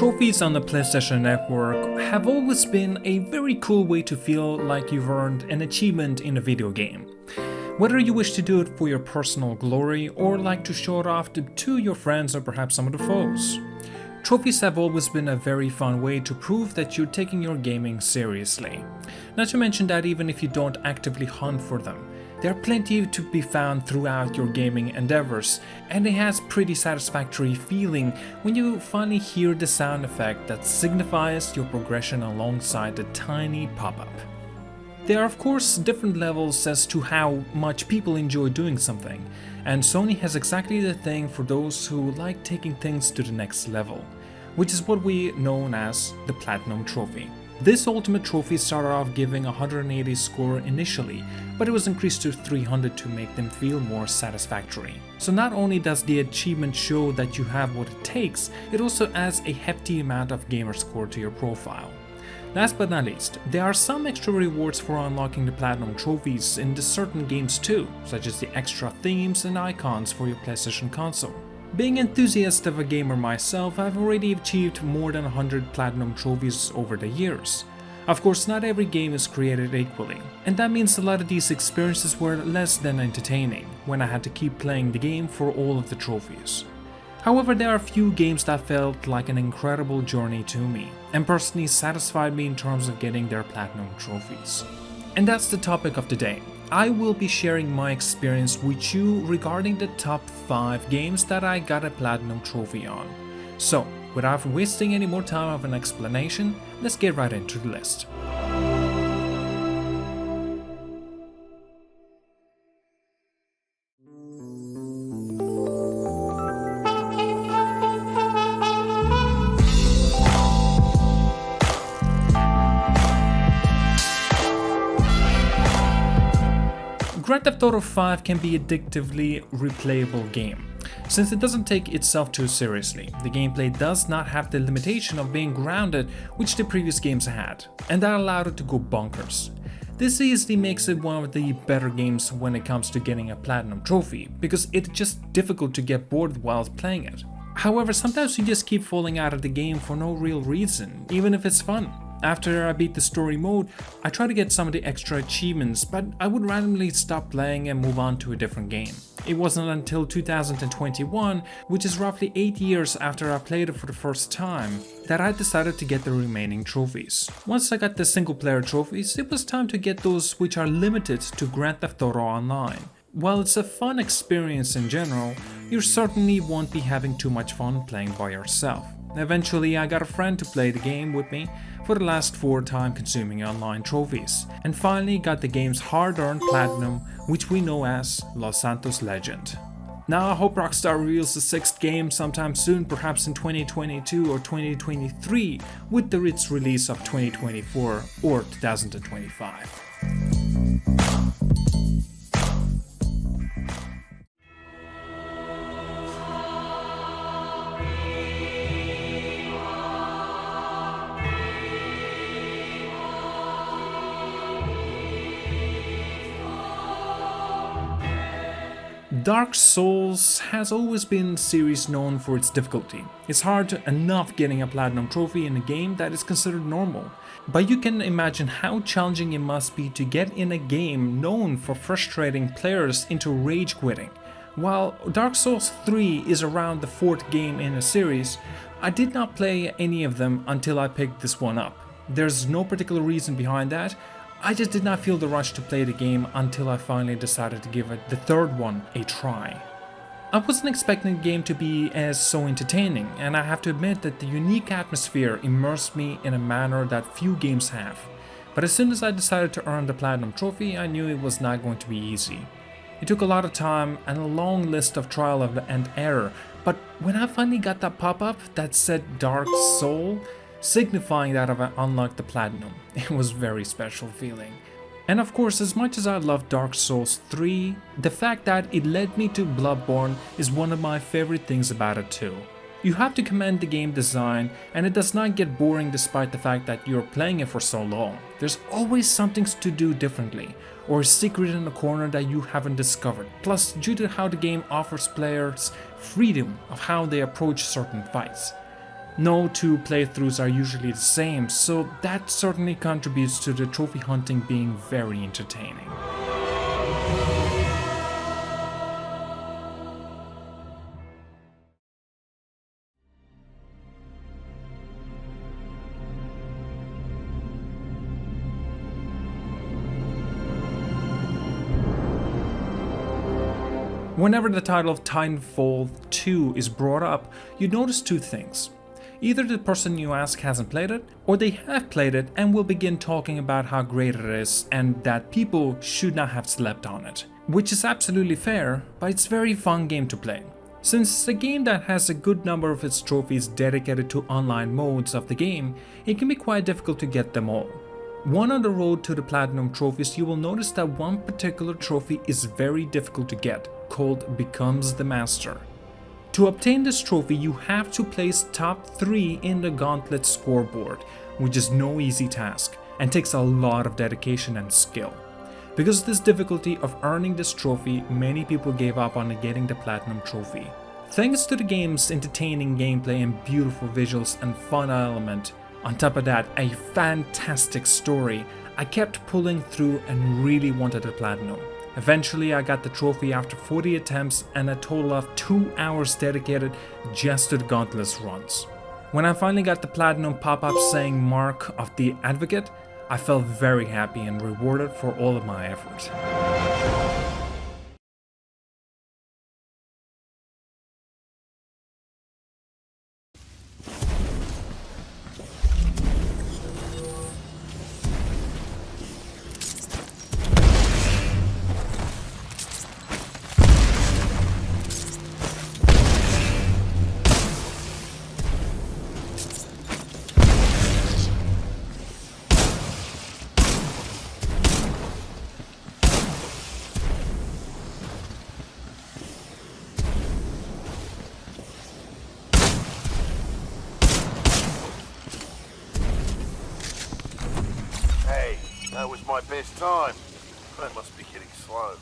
Trophies on the PlayStation Network have always been a very cool way to feel like you've earned an achievement in a video game. Whether you wish to do it for your personal glory or like to show it off to your friends or perhaps some of the foes. Trophies have always been a very fun way to prove that you're taking your gaming seriously. Not to mention that even if you don't actively hunt for them, there are plenty to be found throughout your gaming endeavors, and it has pretty satisfactory feeling when you finally hear the sound effect that signifies your progression alongside the tiny pop-up. There are of course different levels as to how much people enjoy doing something, and Sony has exactly the thing for those who like taking things to the next level, which is what we know as the Platinum Trophy. This ultimate trophy started off giving a 180 score initially, but it was increased to 300 to make them feel more satisfactory. So not only does the achievement show that you have what it takes, it also adds a hefty amount of gamer score to your profile. Last but not least, there are some extra rewards for unlocking the Platinum trophies in the certain games too, such as the extra themes and icons for your PlayStation console. Being an enthusiast of a gamer myself, I've already achieved more than 100 Platinum trophies over the years. Of course, not every game is created equally, and that means a lot of these experiences were less than entertaining when I had to keep playing the game for all of the trophies. However, there are a few games that felt like an incredible journey to me, and personally satisfied me in terms of getting their Platinum trophies. And that's the topic of today. I will be sharing my experience with you regarding the top 5 games that I got a Platinum trophy on. So, without wasting any more time of an explanation, let's get right into the list. Grand Theft Auto 5 can be an addictively replayable game, since it doesn't take itself too seriously. The gameplay does not have the limitation of being grounded, which the previous games had, and that allowed it to go bonkers. This easily makes it one of the better games when it comes to getting a Platinum trophy, because it's just difficult to get bored while playing it. However, sometimes you just keep falling out of the game for no real reason, even if it's fun. After I beat the story mode, I try to get some of the extra achievements, but I would randomly stop playing and move on to a different game. It wasn't until 2021, which is roughly 8 years after I played it for the first time, that I decided to get the remaining trophies. Once I got the single player trophies, it was time to get those which are limited to Grand Theft Auto Online. While it's a fun experience in general, you certainly won't be having too much fun playing by yourself. Eventually, I got a friend to play the game with me for the last 4 time-consuming online trophies, and finally got the game's hard-earned Platinum, which we know as Los Santos Legend. Now I hope Rockstar reveals the 6th game sometime soon, perhaps in 2022 or 2023, with its release of 2024 or 2025. Dark Souls has always been a series known for its difficulty. It's hard enough getting a Platinum trophy in a game that is considered normal, but you can imagine how challenging it must be to get in a game known for frustrating players into rage quitting. While Dark Souls 3 is around the 4th game in a series, I did not play any of them until I picked this one up. There's no particular reason behind that. I just did not feel the rush to play the game until I finally decided to give it the 3rd one a try. I wasn't expecting the game to be as so entertaining, and I have to admit that the unique atmosphere immersed me in a manner that few games have. But as soon as I decided to earn the Platinum trophy, I knew it was not going to be easy. It took a lot of time and a long list of trial and error, but when I finally got that pop-up that said Dark Soul, signifying that I've unlocked the Platinum, it was a very special feeling. And of course, as much as I love Dark Souls 3, the fact that it led me to Bloodborne is one of my favorite things about it too. You have to commend the game design, and it does not get boring despite the fact that you're playing it for so long. There's always something to do differently, or a secret in a corner that you haven't discovered. Plus, due to how the game offers players freedom of how they approach certain fights. No two playthroughs are usually the same, so that certainly contributes to the trophy hunting being very entertaining. Whenever the title of Titanfall 2 is brought up, you notice two things. Either the person you ask hasn't played it, or they have played it and will begin talking about how great it is and that people should not have slept on it. Which is absolutely fair, but it's a very fun game to play. Since it's a game that has a good number of its trophies dedicated to online modes of the game, it can be quite difficult to get them all. One on the road to the Platinum trophies, you will notice that one particular trophy is very difficult to get, called Becomes the Master. To obtain this trophy, you have to place top 3 in the Gauntlet scoreboard, which is no easy task and takes a lot of dedication and skill. Because of this difficulty of earning this trophy, many people gave up on getting the Platinum trophy. Thanks to the game's entertaining gameplay and beautiful visuals and fun element, on top of that, a fantastic story, I kept pulling through and really wanted the Platinum. Eventually I got the trophy after 40 attempts and a total of 2 hours dedicated just to the Gauntlet runs. When I finally got the Platinum pop-up saying Mark of the Advocate, I felt very happy and rewarded for all of my effort. That was my best time. That must be getting slow.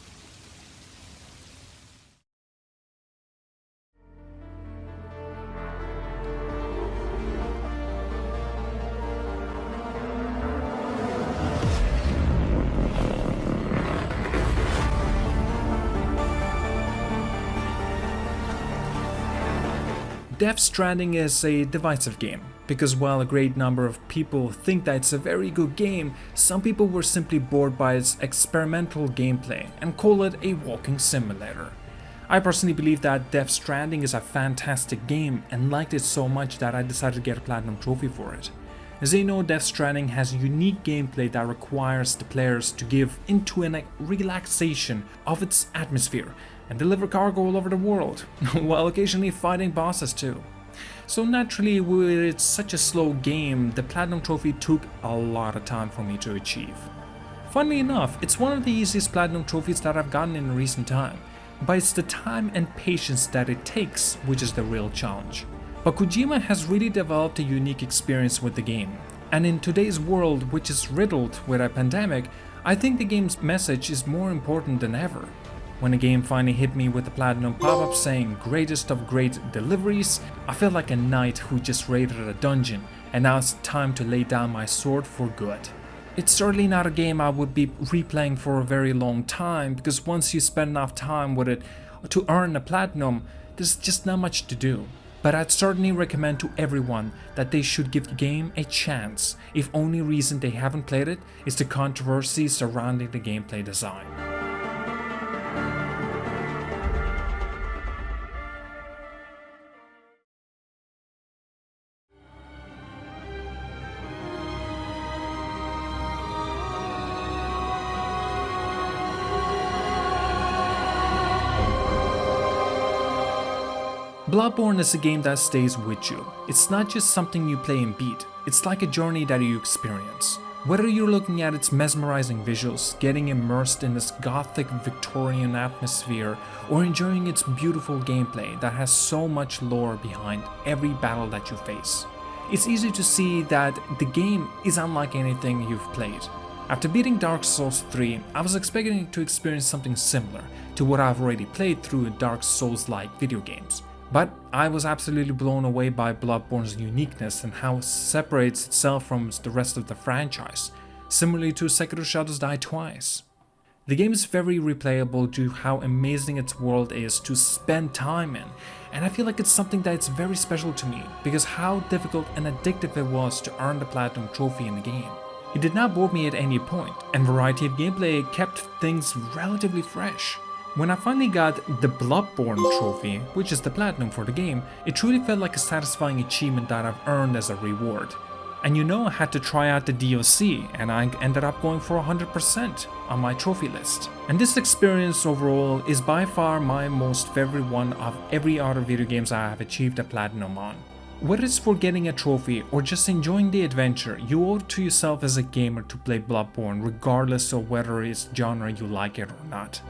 Stranding is a divisive game, because while a great number of people think that it's a very good game, some people were simply bored by its experimental gameplay and call it a walking simulator. I personally believe that Death Stranding is a fantastic game and liked it so much that I decided to get a Platinum trophy for it. As you know, Death Stranding has unique gameplay that requires the players to give into a relaxation of its atmosphere and deliver cargo all over the world, while occasionally fighting bosses too. So naturally, with it's such a slow game, the Platinum trophy took a lot of time for me to achieve. Funnily enough, it's one of the easiest Platinum trophies that I've gotten in recent time, but it's the time and patience that it takes which is the real challenge. But Kojima has really developed a unique experience with the game, and in today's world, which is riddled with a pandemic, I think the game's message is more important than ever. When the game finally hit me with the Platinum pop-up saying greatest of great deliveries, I felt like a knight who just raided a dungeon, and now it's time to lay down my sword for good. It's certainly not a game I would be replaying for a very long time, because once you spend enough time with it to earn the Platinum, there's just not much to do. But I'd certainly recommend to everyone that they should give the game a chance, if only reason they haven't played it is the controversy surrounding the gameplay design. Bloodborne is a game that stays with you. It's not just something you play and beat, it's like a journey that you experience. Whether you're looking at its mesmerizing visuals, getting immersed in this gothic Victorian atmosphere, or enjoying its beautiful gameplay that has so much lore behind every battle that you face. It's easy to see that the game is unlike anything you've played. After beating Dark Souls 3, I was expecting to experience something similar to what I've already played through Dark Souls-like video games. But I was absolutely blown away by Bloodborne's uniqueness and how it separates itself from the rest of the franchise, similarly to Sekiro Shadows Die Twice. The game is very replayable due to how amazing its world is to spend time in, and I feel like it's something that's very special to me because how difficult and addictive it was to earn the Platinum Trophy in the game. It did not bore me at any point, and variety of gameplay kept things relatively fresh. When I finally got the Bloodborne trophy, which is the Platinum for the game, it truly felt like a satisfying achievement that I've earned as a reward. And you know, I had to try out the DLC, and I ended up going for 100% on my trophy list. And this experience overall is by far my most favorite one of every other video games I have achieved a Platinum on. Whether it's for getting a trophy or just enjoying the adventure, you owe it to yourself as a gamer to play Bloodborne regardless of whether it's genre you like it or not.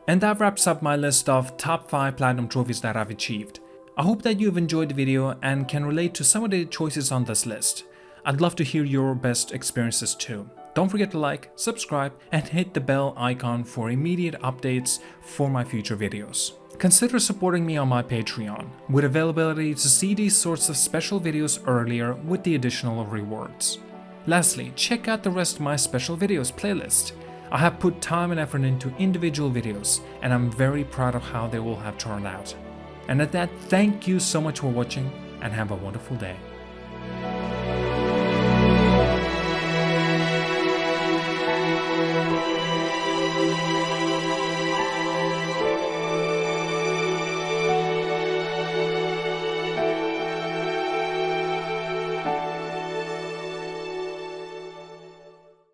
And that wraps up my list of top 5 Platinum trophies that I've achieved. I hope that you've enjoyed the video and can relate to some of the choices on this list. I'd love to hear your best experiences too. Don't forget to like, subscribe, and hit the bell icon for immediate updates for my future videos. Consider supporting me on my Patreon, with availability to see these sorts of special videos earlier with the additional rewards. Lastly, check out the rest of my special videos playlist. I have put time and effort into individual videos, and I'm very proud of how they all have turned out. And at that, thank you so much for watching, and have a wonderful day.